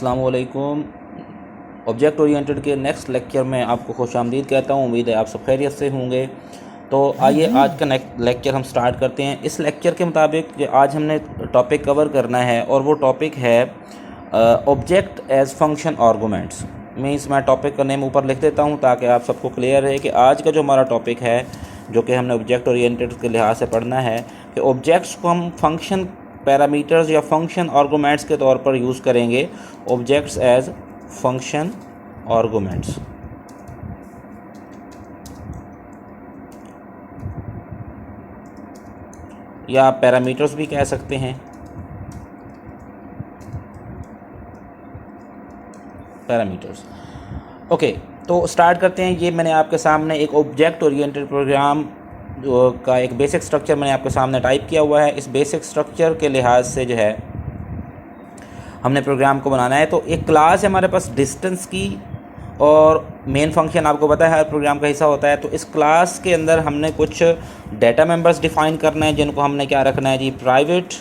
अस्सलाम वालेकुम। Object oriented के नेक्स्ट लेक्चर में आपको खुशामदीद कहता हूँ। उम्मीद है आप सब खैरियत से होंगे। तो आइए आज का लेक्चर हम स्टार्ट करते हैं। इस लेक्चर के मुताबिक जो आज हमने टॉपिक कवर करना है और वो टॉपिक है object as function arguments. Means मैं टॉपिक का नेम ऊपर लिख देता हूँ ताकि आप सबको क्लियर रहे कि आज का जो हमारा टॉपिक है जो कि हमने ऑब्जेक्ट ओरिएंटेड के लिहाज से पढ़ना है कि ऑब्जेक्ट्स को हम फंक्शन पैरामीटर्स या फंक्शन आर्गूमेंट्स के तौर पर यूज़ करेंगे। Objects as function arguments. या पैरामीटर्स भी कह सकते हैं। पैरामीटर्स ओके, तो स्टार्ट करते हैं। ये मैंने आपके सामने एक ऑब्जेक्ट ओरिएंटेड प्रोग्राम का एक बेसिक स्ट्रक्चर मैंने आपके सामने टाइप किया हुआ है। इस बेसिक स्ट्रक्चर के लिहाज से जो है हमने प्रोग्राम को बनाना है। तो एक क्लास है हमारे पास डिस्टेंस की और मेन फंक्शन आपको पता है हर प्रोग्राम का हिस्सा होता है। तो इस क्लास के अंदर हमने कुछ डाटा मेंबर्स डिफ़ाइन करना है जिनको हमने क्या रखना है जी, प्राइवेट।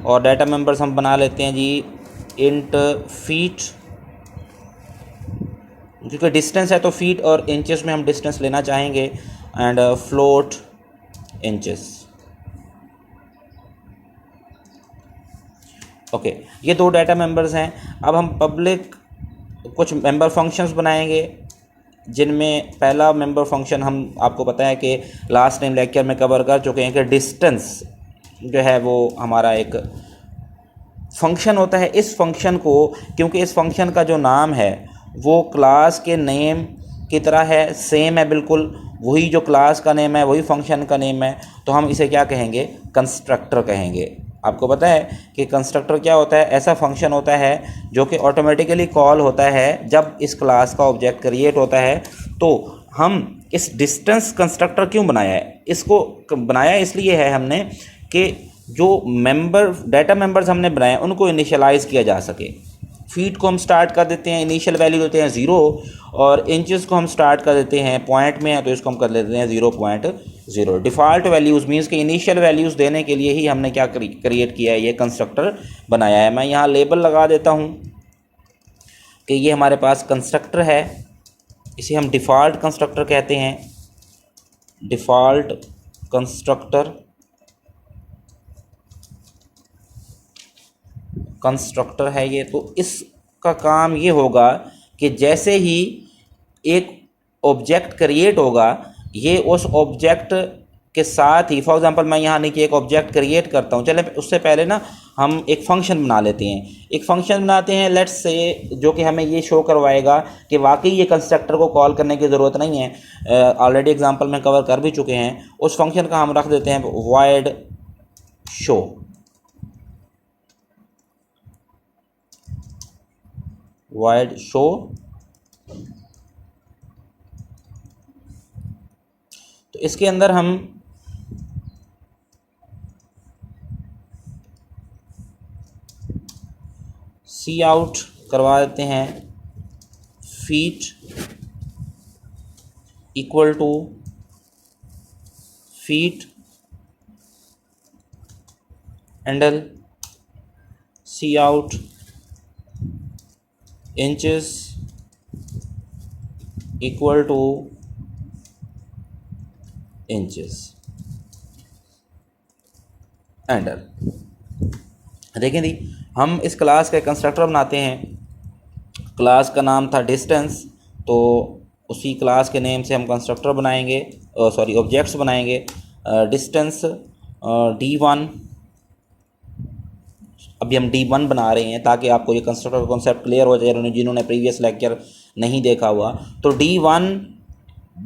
और डाटा मेंबर्स हम बना लेते हैं जी इंट फीट, क्योंकि डिस्टेंस है तो फीट और इंचेस में हम डिस्टेंस लेना चाहेंगे। And float inches. ओके, ये दो डाटा मेंबर्स हैं। अब हम पब्लिक कुछ मेंबर फंक्शंस बनाएंगे जिनमें पहला मेंबर फंक्शन हम आपको पता है कि लास्ट टाइम लेक्चर में कवर कर चुके हैं कि डिस्टेंस जो है वो हमारा एक फंक्शन होता है। इस फंक्शन को, क्योंकि इस फंक्शन का जो नाम है वो क्लास के नेम की तरह है, सेम है बिल्कुल, वही जो क्लास का नेम है वही फंक्शन का नेम है, तो हम इसे क्या कहेंगे, कंस्ट्रक्टर कहेंगे। आपको पता है कि कंस्ट्रक्टर क्या होता है, ऐसा फंक्शन होता है जो कि ऑटोमेटिकली कॉल होता है जब इस क्लास का ऑब्जेक्ट क्रिएट होता है। तो हम इस डिस्टेंस कंस्ट्रक्टर क्यों बनाया है, इसको बनाया इसलिए है हमने कि जो डाटा मेंबर्स हमने बनाए उनको इनिशियलाइज़ किया जा सके। फीट को हम स्टार्ट कर देते हैं, इनिशियल वैल्यू देते हैं 0, और इंचेस को हम स्टार्ट कर देते हैं, पॉइंट में है तो इसको हम कर लेते हैं 0.0। डिफ़ॉल्ट वैल्यूज़ मीन्स कि इनिशियल वैल्यूज़ देने के लिए ही हमने क्या क्रिएट किया है, ये कंस्ट्रक्टर बनाया है। मैं यहाँ लेबल लगा देता हूँ कि ये हमारे पास कंस्ट्रक्टर है, इसे हम डिफ़ॉल्ट कंस्ट्रक्टर कहते हैं। डिफ़ॉल्ट कंस्ट्रक्टर है ये। तो इसका काम ये होगा कि जैसे ही एक ऑब्जेक्ट क्रिएट होगा, ये उस ऑब्जेक्ट के साथ ही, फॉर एग्जांपल मैं यहाँ नीचे एक ऑब्जेक्ट क्रिएट करता हूँ। चलें उससे पहले ना हम एक फ़ंक्शन बना लेते हैं। एक फ़ंक्शन बनाते हैं लेट्स से, जो कि हमें ये शो करवाएगा कि वाकई ये कंस्ट्रक्टर को कॉल करने की ज़रूरत नहीं है। ऑलरेडी एग्जांपल में कवर कर भी चुके हैं। उस फंक्शन का हम रख देते हैं वॉइड शो। void show। तो इसके अंदर हम सी आउट करवा देते हैं फीट इक्वल टू फीट एंडल सी out inches equal to inches एंडर। देखें जी, हम इस क्लास का कंस्ट्रक्टर बनाते हैं। क्लास का नाम था डिस्टेंस, तो उसी क्लास के नेम से हम कंस्ट्रक्टर बनाएंगे, ऑब्जेक्ट्स बनाएंगे। डिस्टेंस D1, अभी हम D1 बना रहे हैं ताकि आपको ये कंस्ट्रक्टर का कॉन्सेप्ट क्लियर हो जाए जिन्होंने प्रीवियस लेक्चर नहीं देखा हुआ। तो D1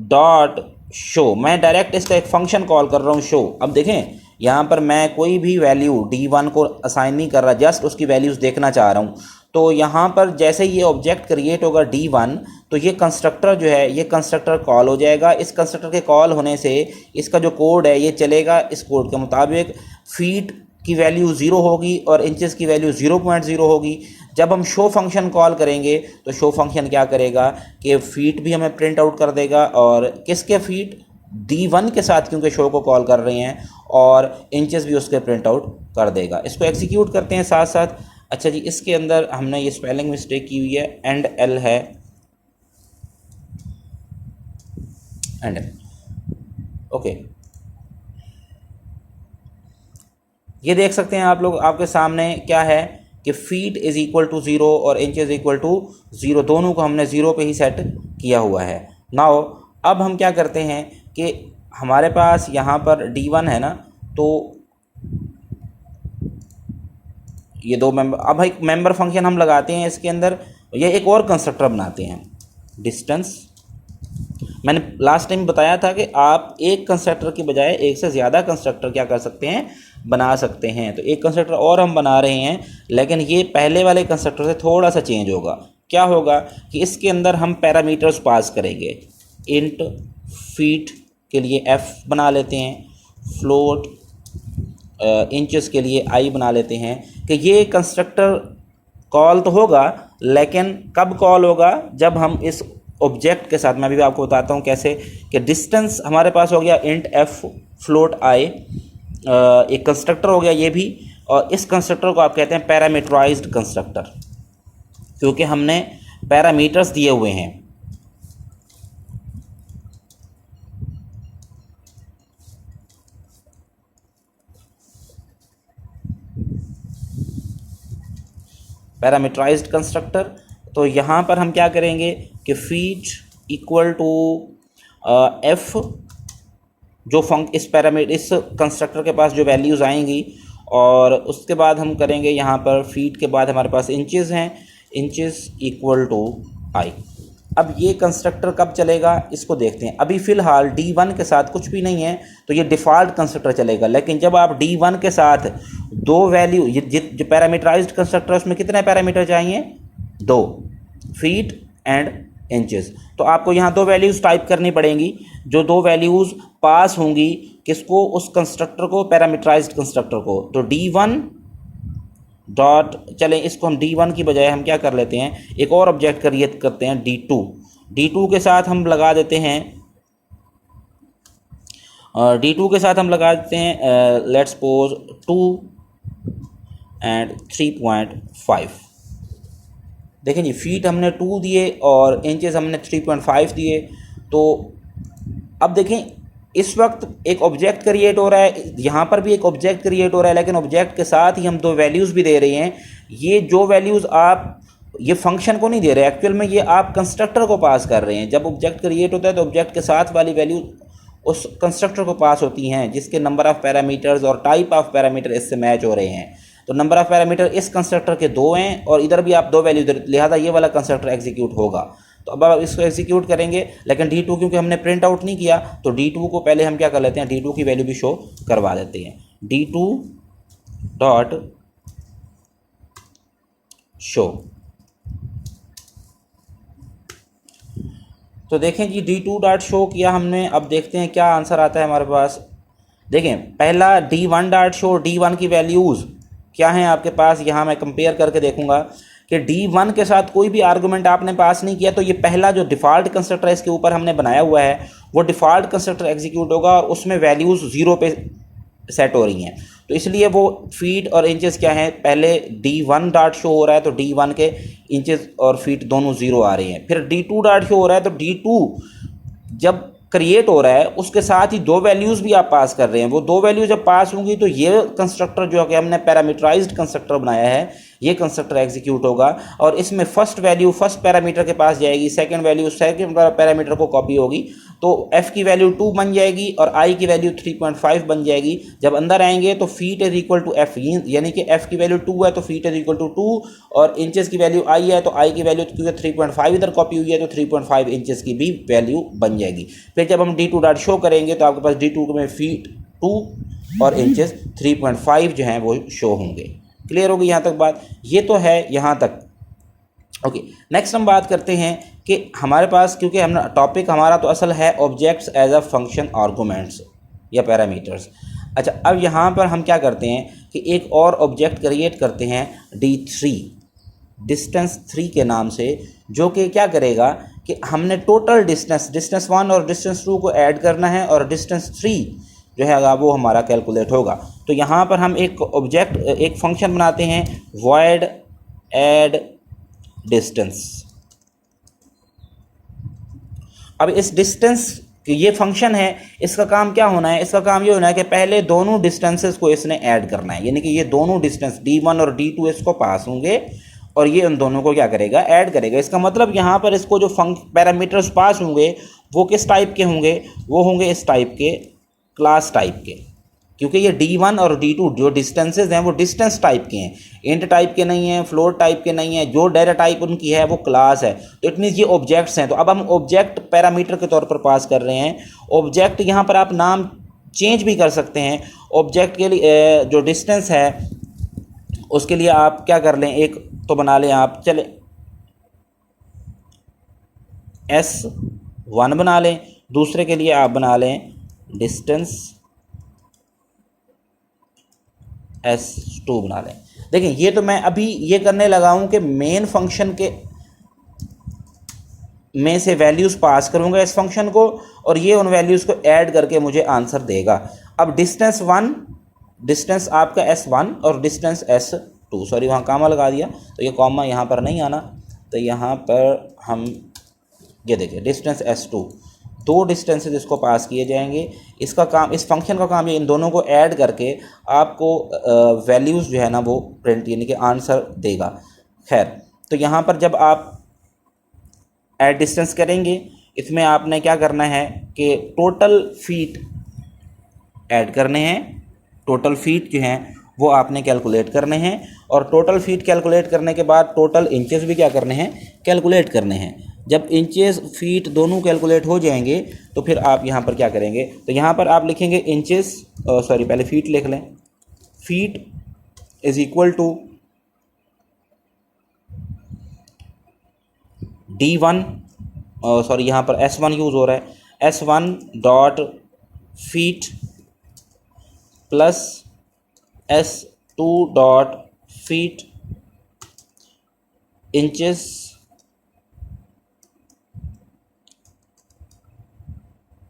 डॉट शो, मैं डायरेक्ट इसका एक फंक्शन कॉल कर रहा हूँ शो। अब देखें यहाँ पर मैं कोई भी वैल्यू D1 को असाइन नहीं कर रहा, जस्ट उसकी वैल्यूज़ देखना चाह रहा हूँ। तो यहाँ पर जैसे ये ऑब्जेक्ट क्रिएट होगा D1, तो ये कंस्ट्रक्टर जो है ये कंस्ट्रक्टर कॉल हो जाएगा। इस कंस्ट्रक्टर के कॉल होने से इसका जो कोड है ये चलेगा। इस कोड के मुताबिक फीट की वैल्यू 0 होगी और इंचेस की वैल्यू 0.0 होगी। जब हम शो फंक्शन कॉल करेंगे तो शो फंक्शन क्या करेगा कि फीट भी हमें प्रिंट आउट कर देगा, और किसके फीट, D1 के साथ, क्योंकि शो को कॉल कर रहे हैं, और इंचेस भी उसके प्रिंट आउट कर देगा। इसको एग्जीक्यूट करते हैं साथ साथ। अच्छा जी, इसके अंदर हमने ये स्पेलिंग मिस्टेक की हुई है, एंड एल है, एंड एल। ओके, ये देख सकते हैं आप लोग, आपके सामने क्या है कि फीट इज़ इक्वल टू 0 और इंच इज़ इक्वल टू 0, दोनों को हमने 0 पे ही सेट किया हुआ है। नाउ अब हम क्या करते हैं कि हमारे पास यहाँ पर D1 है ना, तो ये दो मेंबर, अब एक मेंबर फंक्शन हम लगाते हैं इसके अंदर, ये एक और कंस्ट्रक्टर बनाते हैं, डिस्टेंस। मैंने लास्ट टाइम बताया था कि आप एक कंस्ट्रक्टर की बजाय एक से ज़्यादा कंस्ट्रक्टर क्या कर सकते हैं, बना सकते हैं। तो एक कंस्ट्रक्टर और हम बना रहे हैं, लेकिन ये पहले वाले कंस्ट्रक्टर से थोड़ा सा चेंज होगा। क्या होगा कि इसके अंदर हम पैरामीटर्स पास करेंगे। इंट फीट के लिए f बना लेते हैं, फ्लोट इंचेस के लिए i बना लेते हैं। कि ये कंस्ट्रक्टर कॉल तो होगा, लेकिन कब कॉल होगा, जब हम इस ऑब्जेक्ट के साथ, मैं अभी आपको बताता हूँ कैसे, कि डिस्टेंस हमारे पास हो गया इंट f फ्लोट i, एक कंस्ट्रक्टर हो गया ये भी, और इस कंस्ट्रक्टर को आप कहते हैं पैरामीटराइज्ड कंस्ट्रक्टर, क्योंकि हमने पैरामीटर्स दिए हुए हैं। पैरामीटराइज्ड कंस्ट्रक्टर, तो यहाँ पर हम क्या करेंगे कि फीट इक्वल टू एफ, जो इस कंस्ट्रक्टर के पास जो वैल्यूज़ आएंगी, और उसके बाद हम करेंगे यहाँ पर फीट के बाद हमारे पास इंचेस हैं, इंचेस इक्वल टू आई। अब ये कंस्ट्रक्टर कब चलेगा इसको देखते हैं। अभी फ़िलहाल D1 के साथ कुछ भी नहीं है, तो ये डिफ़ॉल्ट कंस्ट्रक्टर चलेगा। लेकिन जब आप D1 के साथ दो वैल्यू, जो पैरामीटराइज्ड कंस्ट्रक्टर है उसमें कितने पैरामीटर चाहिए, 2, फीट एंड इंचेस। तो आपको यहाँ दो वैल्यूज़ टाइप करनी पड़ेंगी, जो दो वैल्यूज़ पास होंगी किसको, उस कंस्ट्रक्टर को, पैरामीटराइज्ड कंस्ट्रक्टर को। तो D1 डॉट, चलें इसको हम D1 की बजाय हम क्या कर लेते हैं, एक और ऑब्जेक्ट क्रिएट करते हैं D2 के साथ हम लगा देते हैं, D2 के साथ हम लगा देते हैं लेट्स सपोज 2 एंड 3.5। देखें जी, फीट हमने 2 दिए और इंचेस हमने 3.5 दिए। तो अब देखें, इस वक्त एक ऑब्जेक्ट क्रिएट हो रहा है, यहाँ पर भी एक ऑब्जेक्ट क्रिएट हो रहा है, लेकिन ऑब्जेक्ट के साथ ही हम दो वैल्यूज़ भी दे रहे हैं। ये जो वैल्यूज़ आप ये फंक्शन को नहीं दे रहे, एक्चुअल में ये आप कंस्ट्रक्टर को पास कर रहे हैं। जब ऑब्जेक्ट क्रिएट होता है तो ऑब्जेक्ट के साथ वाली वैल्यू उस कंस्ट्रक्टर को पास होती हैं, जिसके नंबर ऑफ़ पैरामीटर्स और टाइप ऑफ पैरामीटर इससे मैच हो रहे हैं। तो नंबर ऑफ़ पैरामीटर इस कंस्ट्रक्टर के 2 हैं और इधर भी आप 2 वैल्यू दे, लिहाजा ये वाला कंस्ट्रक्टर एग्जीक्यूट होगा। तो अब आप इसको एग्जीक्यूट करेंगे, लेकिन D2 क्योंकि हमने प्रिंट आउट नहीं किया, तो D2 को पहले हम क्या कर लेते हैं, D2 की वैल्यू भी शो करवा देते हैं। D2 dot show. तो देखें जी, D2 डॉट शो किया हमने। अब देखते हैं क्या आंसर आता है हमारे पास। देखें, पहला D1 डॉट शो, D1 की वैल्यूज़ क्या हैं आपके पास, यहाँ मैं कंपेयर करके देखूंगा कि D1 के साथ कोई भी आर्गूमेंट आपने पास नहीं किया, तो ये पहला जो डिफ़ॉल्ट कंस्ट्रक्टर है इसके ऊपर हमने बनाया हुआ है, वो डिफ़ॉल्ट कंस्ट्रक्टर एग्जीक्यूट होगा और उसमें वैल्यूज़ 0 पे सेट हो रही हैं। तो इसलिए वो फीट और इंचेस क्या हैं, पहले D1 डॉट शो हो रहा है तो D1 के इंचेस और फीट दोनों 0 आ रहे हैं। फिर D2 डॉट शो हो रहा है तो D2 जब क्रिएट हो रहा है उसके साथ ही 2 वैल्यूज़ भी आप पास कर रहे हैं। वो 2 वैल्यू जब पास होंगी तो ये कंस्ट्रक्टर जो है कि हमने पैरामीटराइज्ड कंस्ट्रक्टर बनाया है, ये कंस्ट्रक्टर एग्जीक्यूट होगा और इसमें फर्स्ट वैल्यू फर्स्ट पैरामीटर के पास जाएगी, सेकंड वैल्यू सेकंड पैरामीटर को कॉपी होगी। तो f की वैल्यू 2 बन जाएगी और i की वैल्यू 3.5 बन जाएगी। जब अंदर आएंगे तो feet is equal to f, यानी कि f की वैल्यू 2 है तो फीट इज इक्वल टू 2, और इंचेस की वैल्यू i है तो i की वैल्यू क्योंकि 3.5 इधर कॉपी हुई है तो 3.5 इंचेस की भी वैल्यू बन जाएगी। फिर जब हम D2 डॉट शो करेंगे तो आपके पास D2 में फीट 2 और इंचेस 3.5 जो हैं वो शो होंगे। क्लियर होगी यहाँ तक बात? ये तो है यहाँ तक। ओके, नेक्स्ट हम बात करते हैं कि हमारे पास, क्योंकि हम टॉपिक हमारा तो असल है objects as a function arguments या पैरामीटर्स। अच्छा, अब यहाँ पर हम क्या करते हैं कि एक और ऑब्जेक्ट क्रिएट करते हैं D3 डिस्टेंस 3 के नाम से, जो कि क्या करेगा कि हमने टोटल डिस्टेंस 1 और डिस्टेंस 2 को ऐड करना है और डिस्टेंस 3 जो है वो हमारा कैलकुलेट होगा। तो यहाँ पर हम एक फंक्शन बनाते हैं void add distance। अब इस डिस्टेंस ये फंक्शन है, इसका काम क्या होना है, इसका काम ये होना है कि पहले दोनों डिस्टेंसेस को इसने ऐड करना है, यानी कि ये दोनों डिस्टेंस d1 और d2 इसको पास होंगे और ये उन दोनों को क्या करेगा, ऐड करेगा। इसका मतलब यहाँ पर इसको जो पैरामीटर्स पास होंगे वो किस टाइप के होंगे, वो होंगे इस टाइप के, क्लास टाइप के, क्योंकि ये d1 और d2 जो डिस्टेंसेस हैं वो डिस्टेंस टाइप के हैं, इंट टाइप के नहीं हैं, फ्लोट टाइप के नहीं हैं, जो डाटा टाइप उनकी है वो क्लास है। तो इट मीन्स ये ऑब्जेक्ट्स हैं। तो अब हम ऑब्जेक्ट पैरामीटर के तौर पर पास कर रहे हैं। ऑब्जेक्ट यहाँ पर आप नाम चेंज भी कर सकते हैं। ऑब्जेक्ट के लिए जो डिस्टेंस है उसके लिए आप क्या कर लें, एक तो बना लें आप, चले S1 बना लें, दूसरे के लिए आप बना लें डिस्टेंस S2 बना लें। देखिए ये तो मैं अभी ये करने लगा हूँ कि मेन फंक्शन के में से वैल्यूज़ पास करूँगा इस फंक्शन को और ये उन वैल्यूज़ को ऐड करके मुझे आंसर देगा। अब डिस्टेंस आपका S1 और डिस्टेंस S2, सॉरी वहाँ कॉमा लगा दिया तो ये कॉमा यहाँ पर नहीं आना, तो यहाँ पर हम ये देखिए डिस्टेंस S2, दो डिस्टेंसेस इसको पास किए जाएंगे। इसका काम, इस फंक्शन का काम ये इन दोनों को ऐड करके आपको वैल्यूज़ जो है ना वो प्रिंट यानी कि आंसर देगा। खैर, तो यहाँ पर जब आप ऐड डिस्टेंस करेंगे इसमें आपने क्या करना है कि टोटल फीट ऐड करने हैं, टोटल फीट जो हैं वो आपने कैलकुलेट करने हैं और टोटल फीट कैलकुलेट करने के बाद टोटल इंचेस भी क्या करने हैं, कैलकुलेट करने हैं। जब इंचेस फीट दोनों कैलकुलेट हो जाएंगे तो फिर आप यहाँ पर क्या करेंगे, तो यहाँ पर आप लिखेंगे इंचेस, सॉरी पहले फीट लिख लें, feet is equal to d1, sorry यहाँ पर S1 यूज़ हो रहा है, S1 dot feet plus S2 dot feet inches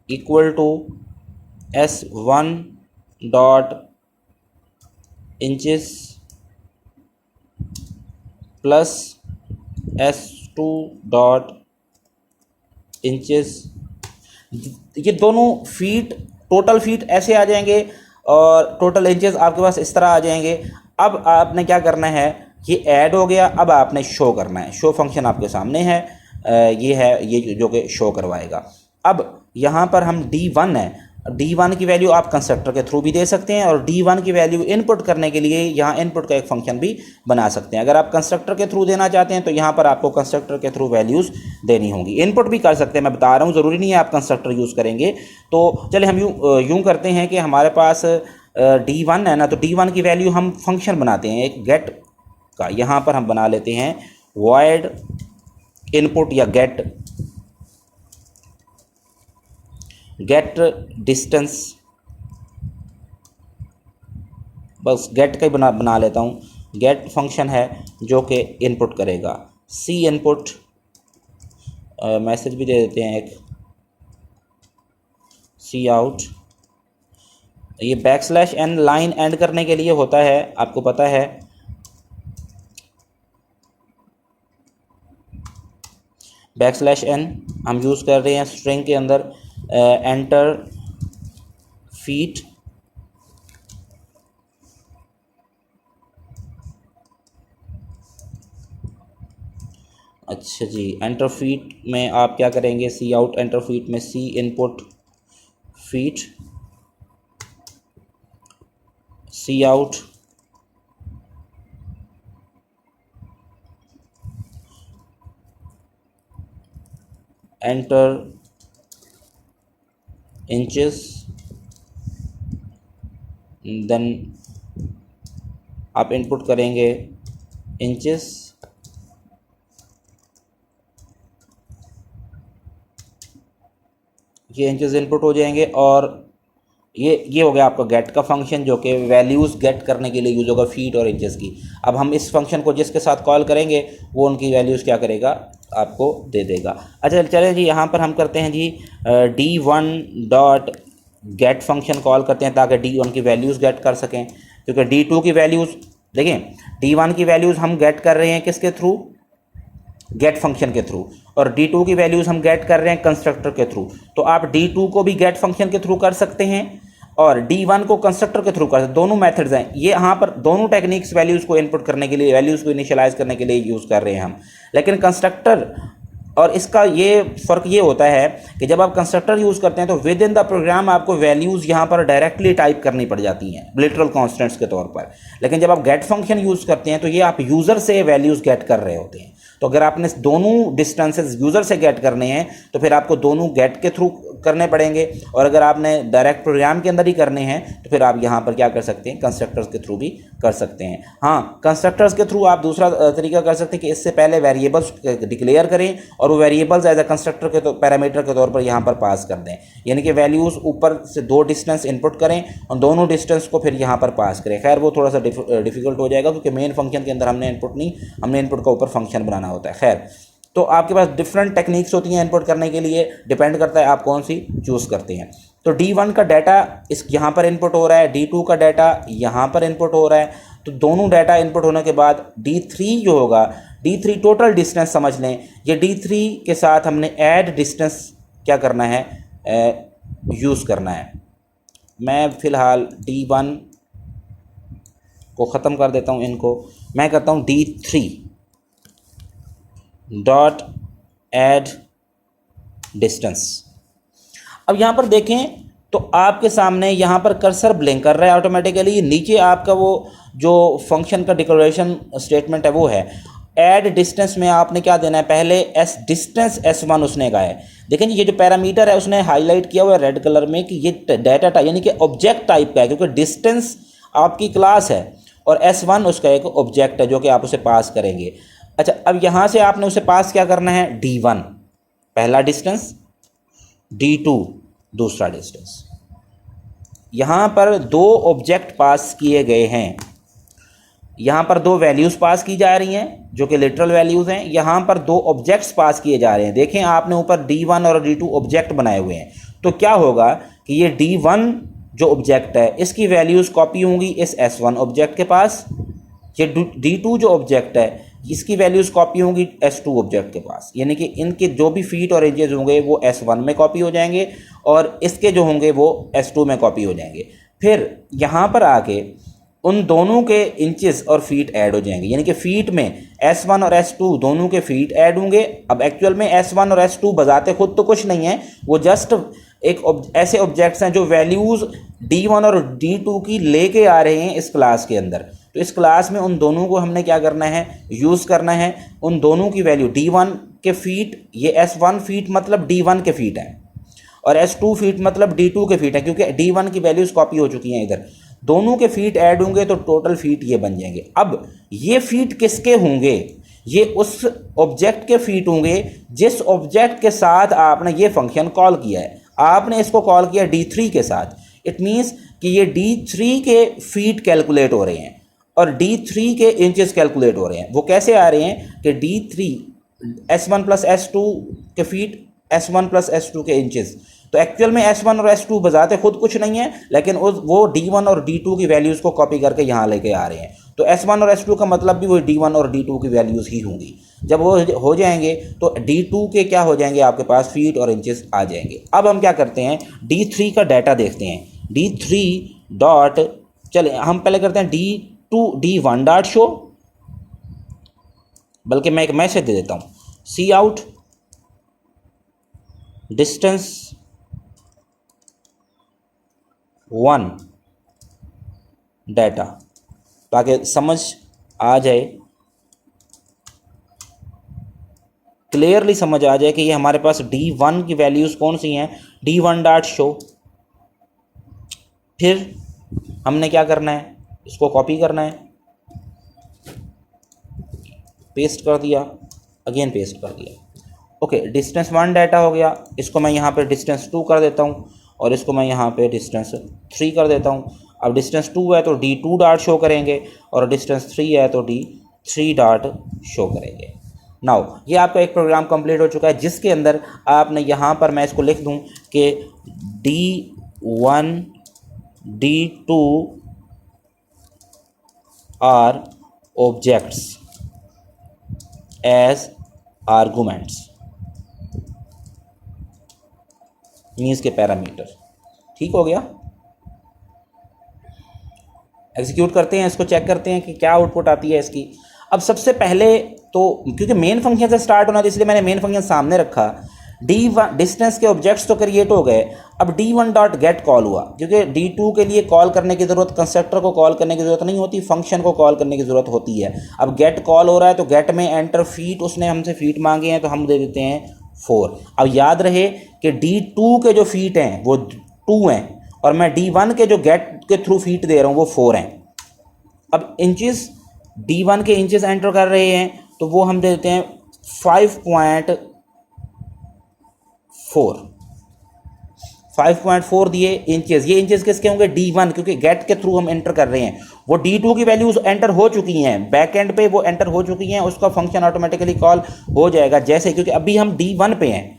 equal to S1 dot inches plus S2 dot inches. ये दोनों फीट, टोटल फीट ऐसे आ जाएंगे और टोटल इंचेस आपके पास इस तरह आ जाएंगे। अब आपने क्या करना है, ये ऐड हो गया, अब आपने शो करना है। शो फंक्शन आपके सामने है, ये है, ये जो कि शो करवाएगा। अब यहाँ पर हम d1 है, d1 की वैल्यू आप कंस्ट्रक्टर के थ्रू भी दे सकते हैं और d1 की वैल्यू इनपुट करने के लिए यहाँ इनपुट का एक फंक्शन भी बना सकते हैं। अगर आप कंस्ट्रक्टर के थ्रू देना चाहते हैं तो यहाँ पर आपको कंस्ट्रक्टर के थ्रू वैल्यूज़ देनी होंगी। इनपुट भी कर सकते हैं, मैं बता रहा हूँ, ज़रूरी नहीं है आप कंस्ट्रक्टर यूज़ करेंगे। तो चले हम यूँ करते हैं कि हमारे पास d1 है ना, तो d1 की वैल्यू हम फंक्शन बनाते हैं एक गेट का। यहाँ पर हम बना लेते हैं void इनपुट या गेट डिस्टेंस, बस गेट का ही बना लेता हूँ। गेट फंक्शन है जो कि इनपुट करेगा सी इनपुट, मैसेज भी दे देते हैं एक, सी आउट। ये \n लाइन एंड करने के लिए होता है, आपको पता है। \n हम यूज़ कर रहे हैं स्ट्रिंग के अंदर, एंटर फीट अच्छा जी, एंटर फीट में आप क्या करेंगे, सी आउट एंटर फीट में सी इनपुट फीट, सी आउट एंटर इंचेस, देन आप इनपुट करेंगे इंचेस, ये इंचेस इनपुट हो जाएंगे और ये हो गया आपका गेट का फंक्शन जो कि वैल्यूज़ गेट करने के लिए यूज़ होगा फीट और इंचेस की। अब हम इस फंक्शन को जिसके साथ कॉल करेंगे वो उनकी वैल्यूज़ क्या करेगा, आपको दे देगा। अच्छा चलें जी, यहाँ पर हम करते हैं जी d1 dot gate function call करते हैं ताकि D1 की वैल्यूज़ गेट कर सकें, क्योंकि D2 की वैल्यूज़ देखें, D1 की वैल्यूज़ हम गेट कर रहे हैं किसके थ्रू, गेट फंक्शन के थ्रू, और D2 की वैल्यूज़ हम गेट कर रहे हैं कंस्ट्रक्टर के थ्रू। तो आप D2 को भी गेट फंक्शन के थ्रू कर सकते हैं और D1 को कंस्ट्रक्टर के थ्रू कर सकते हैं। दोनों मेथड्स हैं, ये यहाँ पर दोनों टेक्निक्स वैल्यूज़ को इनपुट करने के लिए, वैल्यूज़ को इनिशियलाइज करने के लिए यूज़ कर रहे हैं हम। लेकिन कंस्ट्रक्टर और इसका ये फ़र्क ये होता है कि जब आप कंस्ट्रक्टर यूज़ करते हैं तो विद इन द प्रोग्राम आपको वैल्यूज़ यहाँ पर डायरेक्टली टाइप करनी पड़ जाती हैं लिटरल कॉन्स्टेंट्स के तौर पर। लेकिन जब आप गेट फंक्शन यूज़ करते हैं तो ये आप यूज़र से वैल्यूज़ गेट कर रहे होते हैं। तो अगर आपने दोनों डिस्टेंसेस यूज़र से गेट करने हैं तो फिर आपको दोनों गेट के थ्रू करने पड़ेंगे, और अगर आपने डायरेक्ट प्रोग्राम के अंदर ही करने हैं तो फिर आप यहाँ पर क्या कर सकते हैं, कंस्ट्रक्टर्स के थ्रू भी कर सकते हैं। हाँ, कंस्ट्रक्टर्स के थ्रू आप दूसरा तरीका कर सकते हैं कि इससे पहले वेरिएबल्स डिक्लेयर करें और वो वेरिएबल्स एज अ कंस्ट्रक्टर के पैरामीटर के तौर पर यहाँ पर पास कर दें, यानी कि वैल्यूज़ ऊपर से दो डिस्टेंस इनपुट करें और दोनों डिस्टेंस को फिर यहाँ पर पास करें। खैर वो थोड़ा सा डिफिकल्ट हो जाएगा क्योंकि मेन फंक्शन के अंदर हमने इनपुट का ऊपर फंक्शन बनाना होता है। खैर, तो आपके पास डिफरेंट टेक्निक्स होती हैं इनपुट करने के लिए, डिपेंड करता है आप कौन सी चूज़ करते हैं। तो D1 का डाटा इस यहाँ पर इनपुट हो रहा है, D2 का डाटा यहाँ पर इनपुट हो रहा है। तो दोनों डाटा इनपुट होने के बाद D3 जो होगा, D3 टोटल डिस्टेंस समझ लें, ये D3 के साथ हमने ऐड डिस्टेंस क्या करना है, यूज़ करना है। मैं फ़िलहाल D1 को ख़त्म कर देता हूँ, इनको मैं करता हूँ D3 डॉट ऐड डिस्टेंस। अब यहाँ पर देखें तो आपके सामने यहाँ पर कर्सर ब्लिंक कर रहा है ऑटोमेटिकली। नीचे आपका वो जो फंक्शन का डिक्लेरेशन स्टेटमेंट है वो है ऐड डिस्टेंस में आपने क्या देना है, पहले डिस्टेंस S1 उसने कहा है। देखें ये जो पैरामीटर है उसने हाईलाइट किया हुआ है रेड कलर में कि ये डाटा टाइप यानी कि ऑब्जेक्ट टाइप का है, क्योंकि डिस्टेंस आपकी क्लास है और S1 उसका एक ऑब्जेक्ट है जो कि आप उसे पास करेंगे। अच्छा, अब यहाँ से आपने उसे पास क्या करना है, D1 पहला डिस्टेंस, D2 दूसरा डिस्टेंस। यहाँ पर दो ऑब्जेक्ट पास किए गए हैं, यहाँ पर दो वैल्यूज़ पास की जा रही हैं जो कि लिटरल वैल्यूज़ हैं, यहाँ पर दो ऑब्जेक्ट्स पास किए जा रहे हैं। देखें आपने ऊपर D1 और D2 ऑब्जेक्ट बनाए हुए हैं, तो क्या होगा कि ये D1 जो ऑब्जेक्ट है इसकी वैल्यूज़ कॉपी होंगी इस S1 ऑब्जेक्ट के पास, ये D2 जो ऑब्जेक्ट है इसकी वैल्यूज़ कॉपी होंगी S2 ऑब्जेक्ट के पास, यानी कि इनके जो भी फीट और इंचेस होंगे वो S1 में कॉपी हो जाएंगे और इसके जो होंगे वो S2 में कॉपी हो जाएंगे। फिर यहाँ पर आके उन दोनों के इंचेस और फीट ऐड हो जाएंगे, यानी कि फीट में S1 और S2 दोनों के फीट ऐड होंगे। अब एक्चुअल में S1 और S2 बजाते खुद तो कुछ नहीं है, वो जस्ट एक ऐसे ऑब्जेक्ट्स हैं जो वैल्यूज़ D1 और D2 की लेके आ रहे हैं इस क्लास के अंदर। तो इस क्लास में उन दोनों को हमने क्या करना है, यूज़ करना है। उन दोनों की वैल्यू D1 के फीट, ये S1 फीट मतलब D1 के फीट हैं और S2 फीट मतलब D2 के फीट हैं, क्योंकि D1 की वैल्यूज़ कॉपी हो चुकी हैं इधर। दोनों के फीट ऐड होंगे तो टोटल फीट ये बन जाएंगे। अब ये फीट किसके होंगे, ये उस ऑब्जेक्ट के फीट होंगे जिस ऑब्जेक्ट के साथ आपने ये फंक्शन कॉल किया है। आपने इसको कॉल किया D3 के साथ, इट मीन्स कि ये D3 के फीट कैलकुलेट हो रहे हैं और D3 के इंचेस कैलकुलेट हो रहे हैं। वो कैसे आ रहे हैं कि D3 S1 प्लस S2 के फीट, S1 प्लस S2 के इंचेस। तो एक्चुअल में S1 और S2 बजाते खुद कुछ नहीं है, लेकिन वो D1 और D2 की वैल्यूज़ को कॉपी करके यहाँ लेके आ रहे हैं। तो S1 और S2 का मतलब भी वो D1 और D2 की वैल्यूज़ ही होंगी। जब वो हो जाएंगे तो D2 के क्या हो जाएंगे, आपके पास फीट और इंचेस आ जाएंगे। अब हम क्या करते हैं, D3 का डाटा देखते हैं। D3 डॉट, चले हम पहले करते हैं D1 डॉट शो, बल्कि मैं एक मैसेज दे देता हूँ, सी आउट डिस्टेंस 1 डाटा, ताकि समझ आ जाए, क्लियरली समझ आ जाए कि ये हमारे पास D1 की वैल्यूज़ कौन सी हैं, D1 डॉट शो। फिर हमने क्या करना है, इसको कॉपी करना है, पेस्ट कर दिया, अगेन पेस्ट कर दिया। ओके, डिस्टेंस 1 डाटा हो गया, इसको मैं यहाँ पे डिस्टेंस 2 कर देता हूँ और इसको मैं यहाँ पे डिस्टेंस 3 कर देता हूँ। अब डिस्टेंस 2 है तो D2 डॉट शो करेंगे और डिस्टेंस 3 है तो D3 डॉट शो करेंगे। नाउ ये आपका एक प्रोग्राम कंप्लीट हो चुका है जिसके अंदर आपने यहाँ पर, मैं इसको लिख दूँ कि D1 D2 are objects as arguments, means के पैरामीटर। ठीक हो गया। एग्जीक्यूट करते हैं इसको, चेक करते हैं कि क्या आउटपुट आती है इसकी। अब सबसे पहले तो क्योंकि मेन फंक्शन से स्टार्ट होना था इसलिए मैंने मेन फंक्शन सामने रखा। D1 डिस्टेंस के ऑब्जेक्ट्स तो क्रिएट हो गए। अब D1 डॉट गेट कॉल हुआ, क्योंकि D2 के लिए कॉल करने की ज़रूरत, कंस्ट्रक्टर को कॉल करने की ज़रूरत नहीं होती, फंक्शन को कॉल करने की ज़रूरत होती है। अब गेट कॉल हो रहा है तो गेट में एंटर फीट, उसने हमसे फीट मांगे हैं तो हम दे देते हैं 4। अब याद रहे कि D2 के जो फीट हैं वो 2 हैं और मैं D1 के जो गेट के थ्रू फीट दे रहा हूँ वो 4 हैं। अब इंचेस, D1 के इंचेस एंटर कर रहे हैं तो वो हम दे देते हैं 5.4 दिए इंचेस। ये इंचेस किसके होंगे? D1, क्योंकि गेट के थ्रू हम एंटर कर रहे हैं। वो D2 की वैल्यूज एंटर हो चुकी हैं, बैक एंड पे वो एंटर हो चुकी हैं, उसका फंक्शन ऑटोमेटिकली कॉल हो जाएगा। जैसे क्योंकि अभी हम D1 पे हैं,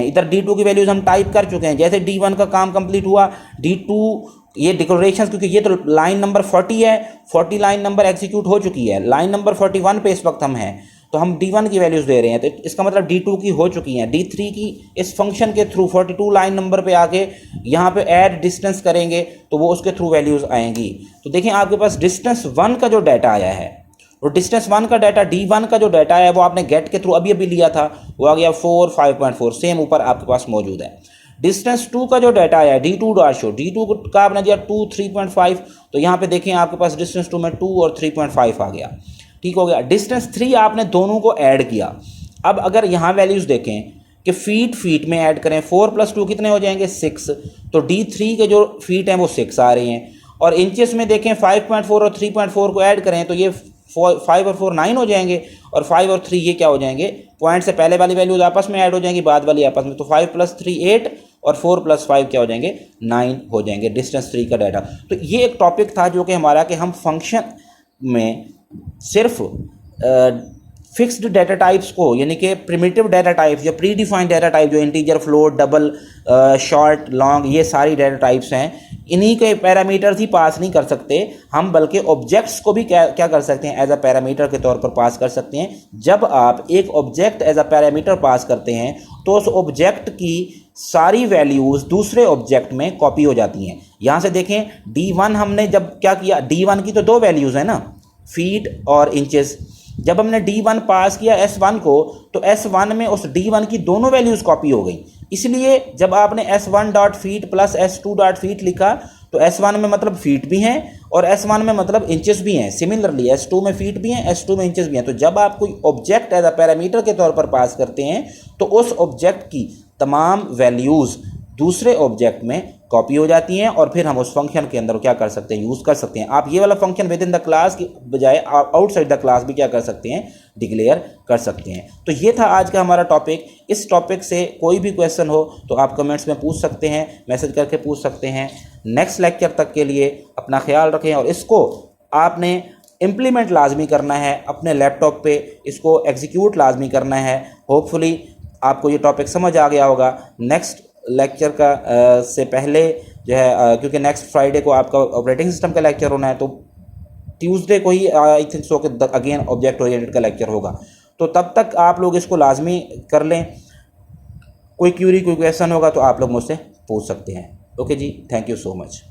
इधर D2 की वैल्यूज हम टाइप कर चुके हैं। जैसे D1 का काम कंप्लीट हुआ, D2 ये डिक्लेरेशन, क्योंकि ये तो लाइन नंबर 40 है, 40 लाइन नंबर एग्जीक्यूट हो चुकी है, लाइन नंबर 41 पे इस वक्त हम हैं, तो हम D1 की वैल्यूज़ दे रहे हैं, तो इसका मतलब D2 की हो चुकी हैं। D3 की इस फंक्शन के थ्रू 42 लाइन नंबर पे आके यहाँ पे ऐड डिस्टेंस करेंगे तो वो उसके थ्रू वैल्यूज़ आएंगी। तो देखें आपके पास डिस्टेंस 1 का जो डाटा आया है, और डिस्टेंस 1 का डाटा, D1 का जो डाटा है वो आपने गेट के थ्रू अभी लिया था, वो आ गया 4 5.4, सेम ऊपर आपके पास मौजूद है। डिस्टेंस 2 का जो डाटा आया है, D2 डॉट शो, D2 का आपने दिया 2 3.5, तो यहाँ पे देखें आपके पास डिस्टेंस 2 में 2 और 3.5 आ गया। ठीक हो गया। डिस्टेंस 3 आपने दोनों को ऐड किया। अब अगर यहाँ वैल्यूज़ देखें कि फीट में ऐड करें, 4 + 2 कितने हो जाएंगे? 6। तो D3 के जो फीट हैं वो 6 आ रहे हैं। और इंचेस में देखें 5.4 और 3.4 को ऐड करें तो ये 5 और 4 9 हो जाएंगे, और 5 और 3 ये क्या हो जाएंगे? पॉइंट से पहले वाली वैल्यूज आपस में ऐड हो जाएंगी, बाद वाली आपस में। तो 5 + 3 8 और 4 + 5 क्या हो जाएंगे? 9 हो जाएंगे डिस्टेंस 3 का डाटा। तो ये एक टॉपिक था जो कि हमारा, कि हम फंक्शन में सिर्फ फिक्स्ड डाटा टाइप्स को, यानी कि प्रिमिटिव डाटा टाइप्स या प्री डिफाइंड डाटा टाइप जो integer, float, double, short, long, ये सारी डाटा टाइप्स हैं, इन्हीं के पैरामीटर्स ही पास नहीं कर सकते हम, बल्कि ऑब्जेक्ट्स को भी क्या कर सकते हैं? एज अ पैरामीटर के तौर पर पास कर सकते हैं। जब आप एक object as a parameter pass करते हैं तो उस ऑब्जेक्ट की सारी वैल्यूज़ दूसरे ऑब्जेक्ट में कॉपी हो जाती हैं। यहाँ से देखें D1 हमने जब क्या किया, D1 की तो 2 वैल्यूज़ हैं ना, फीट और इंचेस। जब हमने D1 पास किया S1 को, तो S1 में उस D1 की दोनों वैल्यूज़ कॉपी हो गई। इसलिए जब आपने S1 dot feet plus S2 dot feet लिखा तो S1 में मतलब फीट भी हैं और S1 में मतलब इंचेस भी हैं। सिमिलरली S2 में फीट भी हैं, S2 में इंचेस भी हैं। तो जब आप कोई ऑब्जेक्ट एज अ पैरामीटर के तौर पर पास करते हैं तो उस ऑब्जेक्ट की तमाम वैल्यूज़ दूसरे ऑब्जेक्ट में कॉपी हो जाती हैं, और फिर हम उस फंक्शन के अंदर क्या कर सकते हैं? यूज़ कर सकते हैं। आप ये वाला function with in the class की बजाय आउटसाइड द क्लास भी क्या कर सकते हैं? डिक्लेयर कर सकते हैं। तो ये था आज का हमारा टॉपिक। इस टॉपिक से कोई भी क्वेश्चन हो तो आप कमेंट्स में पूछ सकते हैं, मैसेज करके पूछ सकते हैं। नेक्स्ट लेक्चर तक के लिए अपना ख्याल रखें, और इसको आपने इम्प्लीमेंट लाजमी करना है अपने लैपटॉप पे, इसको एग्जीक्यूट लाजमी करना है। होपफुली आपको ये टॉपिक समझ आ गया होगा। नेक्स्ट लेक्चर का से पहले जो है, क्योंकि नेक्स्ट फ्राइडे को आपका ऑपरेटिंग सिस्टम का लेक्चर होना है, तो ट्यूसडे को ही आई थिंक सो कि अगेन ऑब्जेक्ट ओरिएंटेड का लेक्चर होगा। तो तब तक आप लोग इसको लाजमी कर लें। कोई क्यूरी, कोई क्वेश्चन होगा तो आप लोग मुझसे पूछ सकते हैं। ओके जी, थैंक यू सो मच।